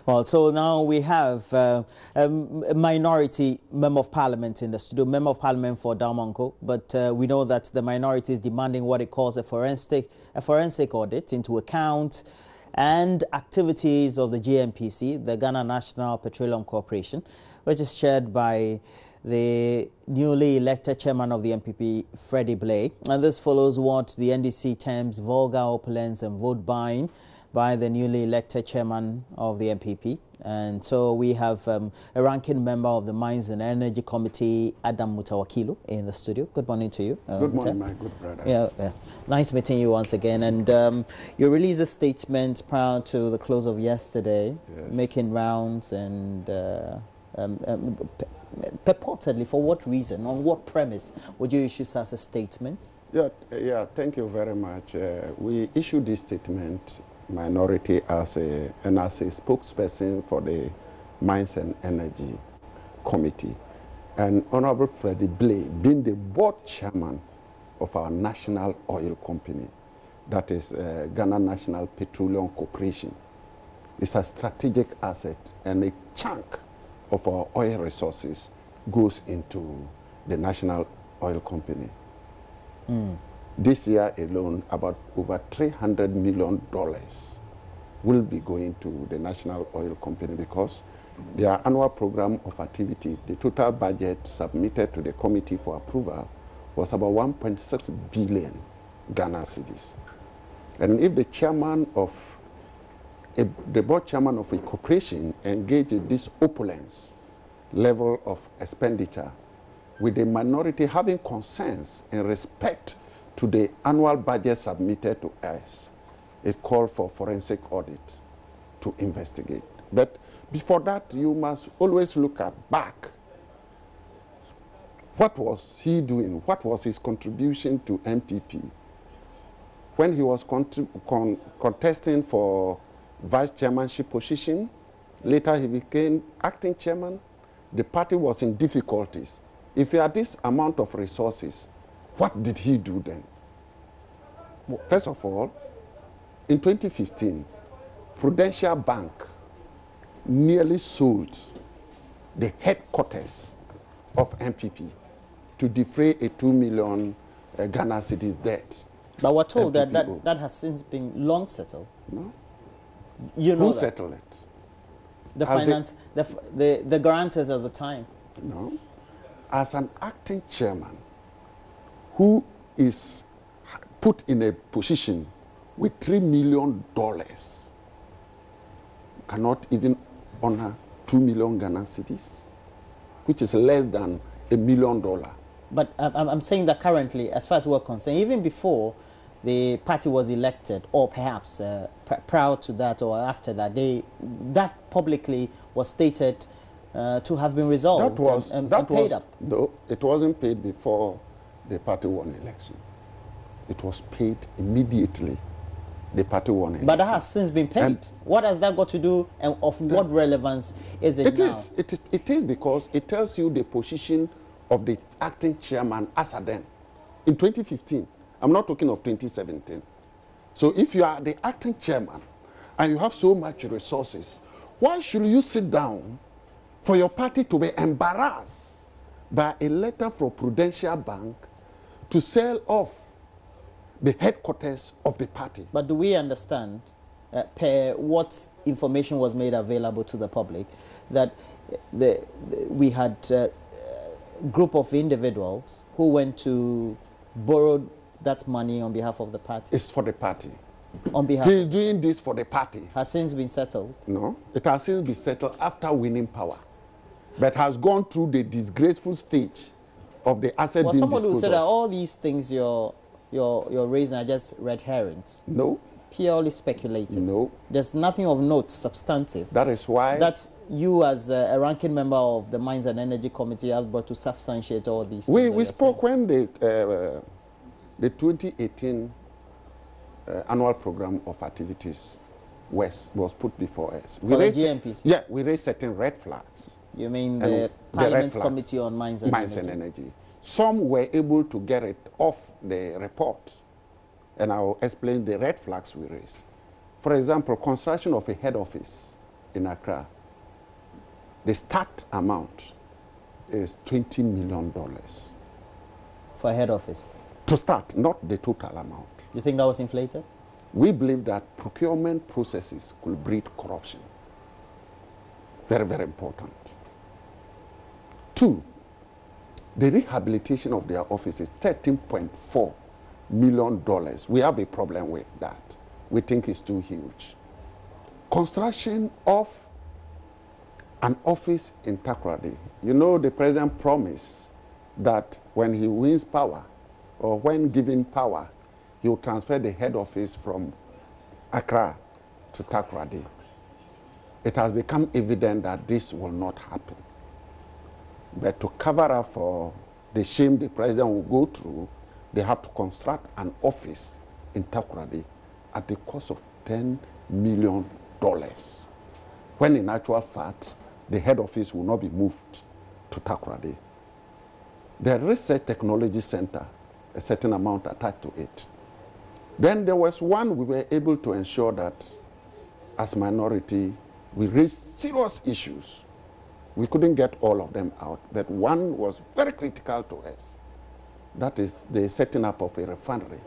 Well, so now we have a minority member of parliament in the studio, member of parliament for Dalmonco, but we know that the minority is demanding what it calls a forensic audit into account and activities of the GNPC, the Ghana National Petroleum Corporation, which is chaired by the newly elected chairman of the MPP, Freddie Blay. And this follows what the NDC terms vulgar opulence and vote buying by the newly elected chairman of the MPP. And so we have a ranking member of the Mines and Energy Committee, Adam Mutawakilu, in the studio. Good morning to you. Good morning, my good brother. Yeah. Nice meeting you once again. And you released a statement prior to the close of yesterday, yes, making rounds and purportedly, for what reason, on what premise would you issue such a statement? Yeah, thank you very much. We issued this statement, minority, as a spokesperson for the Mines and Energy Committee. And Honorable Freddie Blay, being the board chairman of our national oil company, that is Ghana National Petroleum Corporation, is a strategic asset, and a chunk of our oil resources goes into the national oil company. This year alone, about over $300 million will be going to the national oil company because their annual program of activity, the total budget submitted to the committee for approval was about 1.6 billion Ghana cedis. And if the chairman of the board chairman of a corporation engaged in this opulence level of expenditure, with the minority having concerns in respect to the annual budget submitted to us, it called for forensic audit to investigate. But before that, you must always look back. What was he doing? What was his contribution to MPP? When he was contesting for vice chairmanship position, later he became acting chairman, the party was in difficulties. If he had this amount of resources, what did he do then? Well, first of all, in 2015, Prudential Bank nearly sold the headquarters of MPP to defray a 2 million Ghana cedis debt. But we're told that has since been long settled. No. You know who settled it? The finance, the guarantors at the time. No. As an acting chairman who is put in a position with $3 million, cannot even honor 2 million Ghana cedis, which is less than $1 million. But I'm saying that currently, as far as we're concerned, even before the party was elected, or perhaps prior to that or after that, that publicly was stated to have been resolved and paid up. No, it wasn't paid before the party won election. It was paid immediately the party won election. But that has since been paid. And what has that got to do, and of what relevance is it now? It is because it tells you the position of the acting chairman as at then. In 2015, I'm not talking of 2017. So if you are the acting chairman and you have so much resources, why should you sit down for your party to be embarrassed by a letter from Prudential Bank to sell off the headquarters of the party? But do we understand, per what information was made available to the public, that we had a group of individuals who went to borrow that money on behalf of the party? It's for the party. On behalf. He is doing this for the party. Has since been settled? No, it has since been settled after winning power, but has gone through the disgraceful stage of the asset being disposed of. Well, somebody who said that all these things you're raising are just red herrings. No. Purely speculative. No. There's nothing of note, substantive. That is why. That you, as a ranking member of the Mines and Energy Committee, have brought to substantiate all these things. We spoke when the 2018 annual program of activities was put before us. For the GNPC? Yeah, we raised certain red flags. You mean the Parliament Committee on Mines and Energy? Some were able to get it off the report, and I will explain the red flags we raised. For example, construction of a head office in Accra, the start amount is $20 million. For a head office? To start, not the total amount. You think that was inflated? We believe that procurement processes could breed corruption. Very, very important. 2, the rehabilitation of their office is $13.4 million. We have a problem with that. We think it's too huge. Construction of an office in Takoradi. You know, the president promised that when he wins power, or when given power, he will transfer the head office from Accra to Takoradi. It has become evident that this will not happen. But to cover up for the shame the president will go through, they have to construct an office in Takoradi at the cost of $10 million. When in actual fact, the head office will not be moved to Takoradi. The Research Technology Center, a certain amount attached to it. Then there was one we were able to ensure that as minority, we raised serious issues. We couldn't get all of them out, but one was very critical to us. That is the setting up of a refinery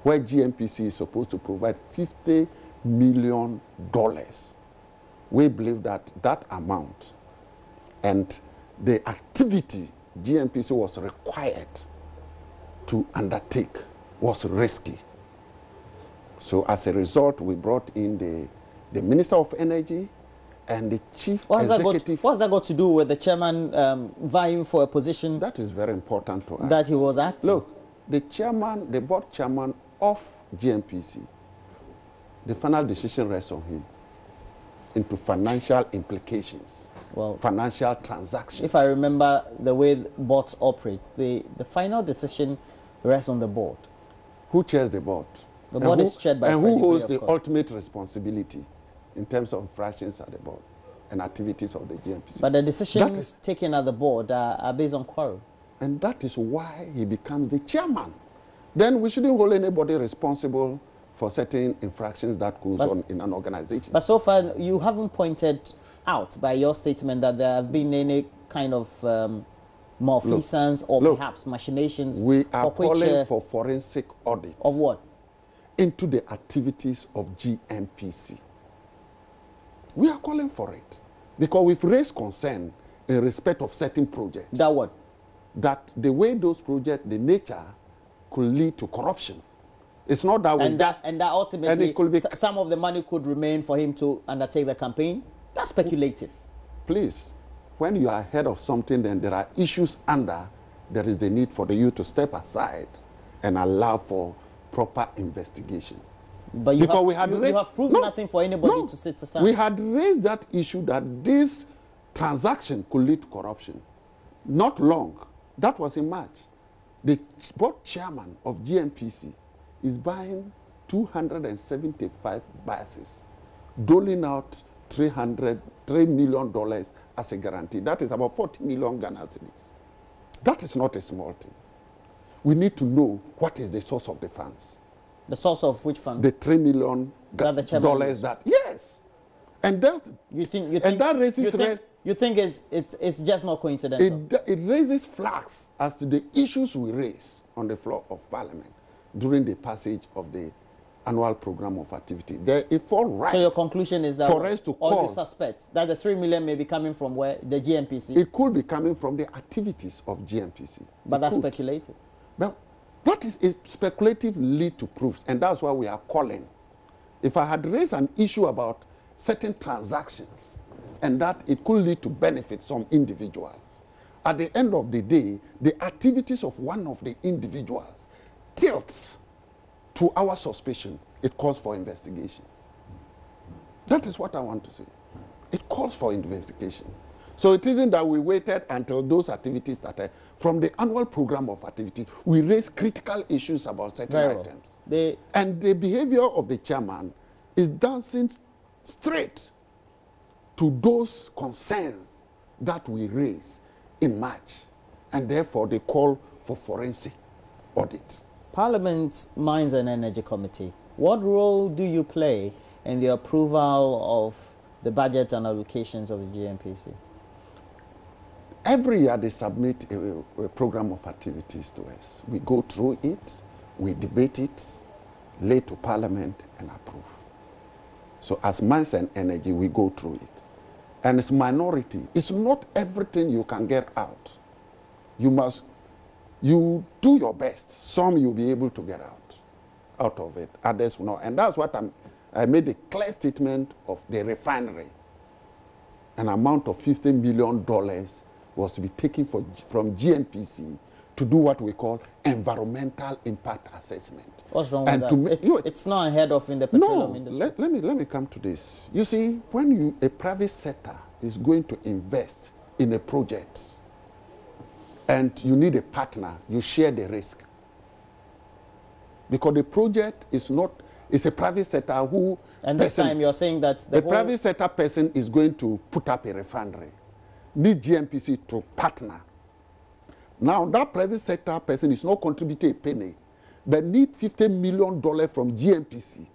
where GNPC is supposed to provide $50 million. We believe that that amount and the activity GNPC was required to undertake was risky. So as a result, we brought in the Minister of Energy and the Chief Executive. What's that got to do with the chairman vying for a position? That is very important to us. That he was acting. Look, the chairman, the board chairman of GNPC, the final decision rests on him into financial implications, well, financial transactions. If I remember the way boards operate, the final decision rests on the board. Who chairs the board? The board is chaired by Freddie. And who holds the ultimate responsibility in terms of infractions at the board and activities of the GNPC? But the decisions taken at the board are based on quarrel. And that is why he becomes the chairman. Then we shouldn't hold anybody responsible for certain infractions that goes on in an organization. But so far, you haven't pointed out by your statement that there have been any kind of malfeasance or perhaps machinations. We are calling for forensic audit. Of what? Into the activities of GNPC. We are calling for it because we've raised concern in respect of certain projects. That what? That the way those projects, the nature, could lead to corruption. It's not that way. And that ultimately, it could be some of the money could remain for him to undertake the campaign. That's speculative. Please, when you are ahead of something, then there are issues under. There is the need for you to step aside and allow for proper investigation. But you have proved nothing for anybody to sit aside. We had raised that issue that this transaction could lead to corruption. Not long. That was in March. The board chairman of GNPC is buying 275 buses, doling out $3 million as a guarantee. That is about 40 million Ghana cedis. That is not a small thing. We need to know what is the source of the funds. The source of which fund? The $3 million that, yes. And that, you think it's just not coincidental? It raises flags as to the issues we raise on the floor of Parliament during the passage of the annual program of activity. It falls right. So your conclusion is that for us to call, you suspect that the 3 million may be coming from where? The GNPC? It could be coming from the activities of GNPC. But that's speculative. Well, that is a speculative lead to proofs, and that's why we are calling. If I had raised an issue about certain transactions and that it could lead to benefit some individuals, at the end of the day, the activities of one of the individuals tilts to our suspicion, it calls for investigation. That is what I want to say. It calls for investigation. So it isn't that we waited until those activities started. From the annual program of activity, we raised critical issues about certain items. And the behavior of the chairman is dancing straight to those concerns that we raised in March. And therefore, they call for forensic audit. Parliament's Mines and Energy Committee, what role do you play in the approval of the budget and allocations of the GNPC? Every year they submit a program of activities to us. We go through it, we debate it, lay to Parliament and approve. So as Mines and Energy, we go through it. And it's minority. It's not everything you can get out. You do your best. Some you'll be able to get out of it. Others will not. And that's what I made a clear statement of the refinery. An amount of $50 million was to be taken from GNPC to do what we call environmental impact assessment. What's wrong with that? It's not ahead of in the petroleum industry. Let me come to this. You see, when a private sector is going to invest in a project and you need a partner, you share the risk. Because the project is not, it's a private sector who... And this time you're saying that the private sector person is going to put up a refinery, need GNPC to partner. Now, that private sector person is not contributing a penny, but need $50 million from GNPC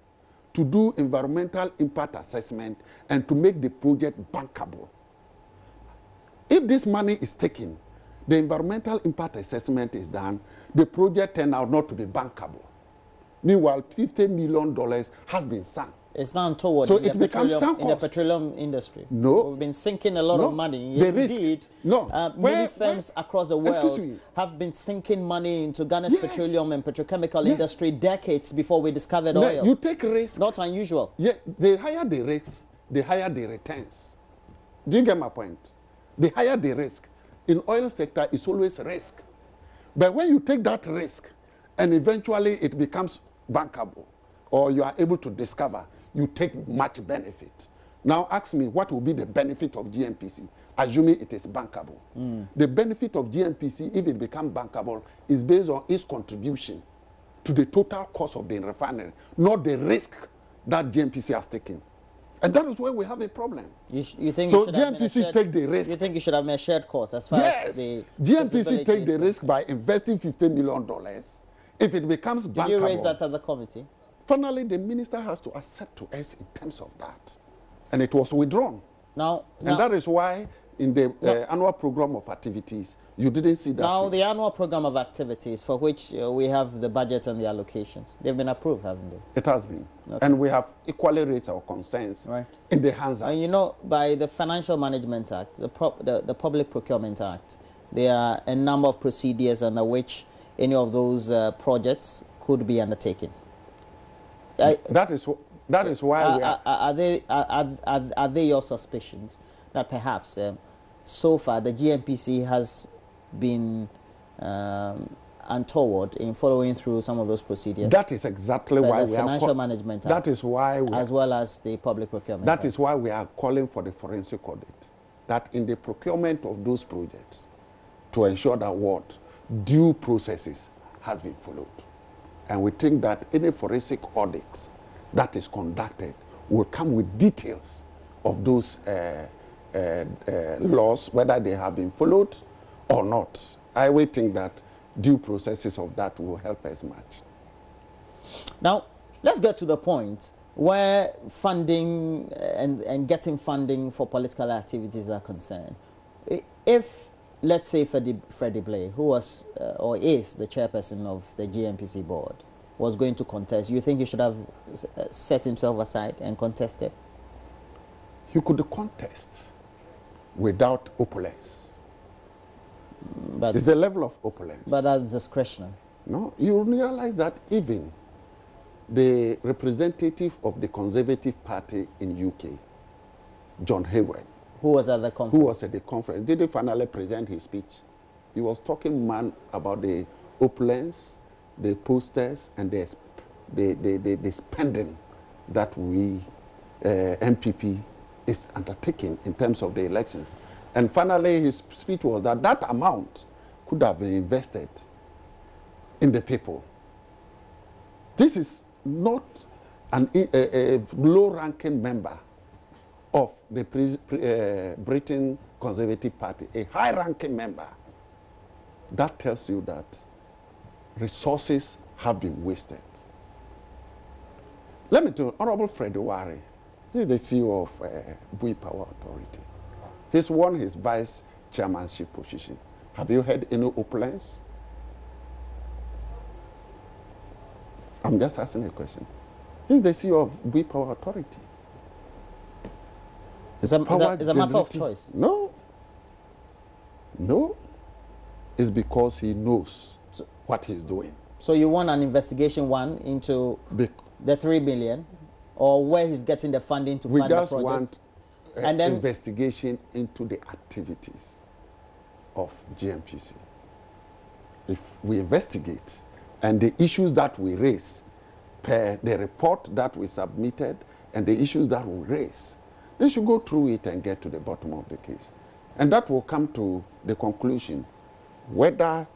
to do environmental impact assessment and to make the project bankable. If this money is taken, the environmental impact assessment is done, the project turned out not to be bankable. Meanwhile, $50 million has been sunk. It's not untoward so in the petroleum industry. No. We've been sinking a lot of money. Indeed, many firms across the world have been sinking money into Ghana's petroleum and petrochemical industry decades before we discovered oil. You take risks. Not unusual. Yeah, the higher the risks, the higher the returns. Do you get my point? The higher the risk. In oil sector, it's always risk. But when you take that risk and eventually it becomes bankable or you are able to discover, you take much benefit. Now ask me, what will be the benefit of GNPC, assuming it is bankable? The benefit of GNPC, if it becomes bankable, is based on its contribution to the total cost of the refinery, not the risk that GNPC has taken. And that is where we have a problem. You think so GNPC take the risk. You think you should have made shared cost as far as the GNPC take the risk by investing $50 million. If it becomes bankable... Did you raise that at the committee? Finally, the minister has to accept to us in terms of that. And it was withdrawn. And that is why in the annual program of activities, you didn't see that. Now, the annual program of activities for which we have the budget and the allocations, they've been approved, haven't they? It has been. Okay. And we have equally raised our concerns in the hands of... And you know, by the Financial Management Act, the Public Procurement Act, there are a number of procedures under which any of those projects could be undertaken. That is why we are they your suspicions that perhaps so far the GNPC has been untoward in following through some of those procedures? That is exactly why we are... Financial Management Act. That is why we... As well as the Public Procurement Act. That is why we are calling for the forensic audit. That in the procurement of those projects, to ensure that what due processes has been followed. And we think that any forensic audit that is conducted will come with details of those laws, whether they have been followed or not. I will think that due processes of that will help us much. Now, let's get to the point where funding and getting funding for political activities are concerned. If, let's say, Freddie Blay, who was or is the chairperson of the GNPC board, was going to contest, you think he should have set himself aside and contested? He could contest without opulence. But it's the level of opulence. But that's discretionary. No, you realize that even the representative of the Conservative Party in UK, John Hayward, who was at the conference, didn't finally present his speech. He was talking about the opulence, the posters, and the spending that we, MPP, is undertaking in terms of the elections. And finally, his speech was that that amount could have been invested in the people. This is not a low-ranking member of the Britain Conservative Party, a high-ranking member. That tells you that resources have been wasted. Let me tell you, Honorable Freddie, He's the CEO of Blay Power Authority. He's won his vice chairmanship position. Have you heard any opulence? I'm just asking a question. He's the CEO of Blay Power Authority. It's a matter of choice. No. No. It's because he knows what he's doing. So you want an investigation into the 3 billion, or where he's getting the funding to fund the project? We just want an investigation into the activities of GNPC. If we investigate and the issues that we raise per the report that we submitted and the issues that we raise, they should go through it and get to the bottom of the case. And that will come to the conclusion whether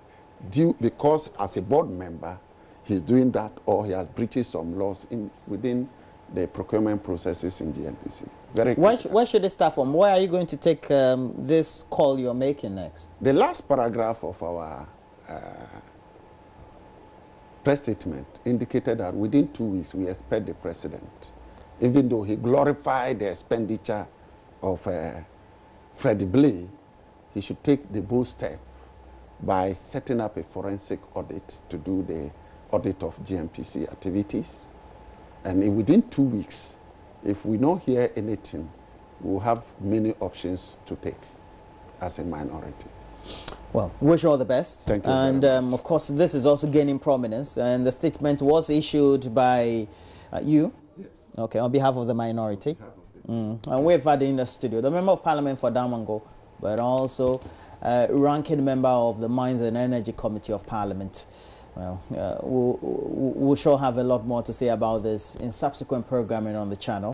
because as a board member he's doing that, or he has breached some laws within the procurement processes in GNPC. Where should it start from? Where are you going to take this call you're making next? The last paragraph of our press statement indicated that within 2 weeks we expect the president, even though he glorified the expenditure of Freddie Blay, he should take the bold step by setting up a forensic audit to do the audit of GNPC activities. And within 2 weeks, if we don't hear anything, we'll have many options to take as a minority. Well, wish you all the best. Thank you. And of course, this is also gaining prominence. And the statement was issued by you, yes, okay, on behalf of the minority. And we've had in the studio the Member of Parliament for Damongo, but also ranking member of the Mines and Energy Committee of Parliament. Well, we'll sure have a lot more to say about this in subsequent programming on the channel.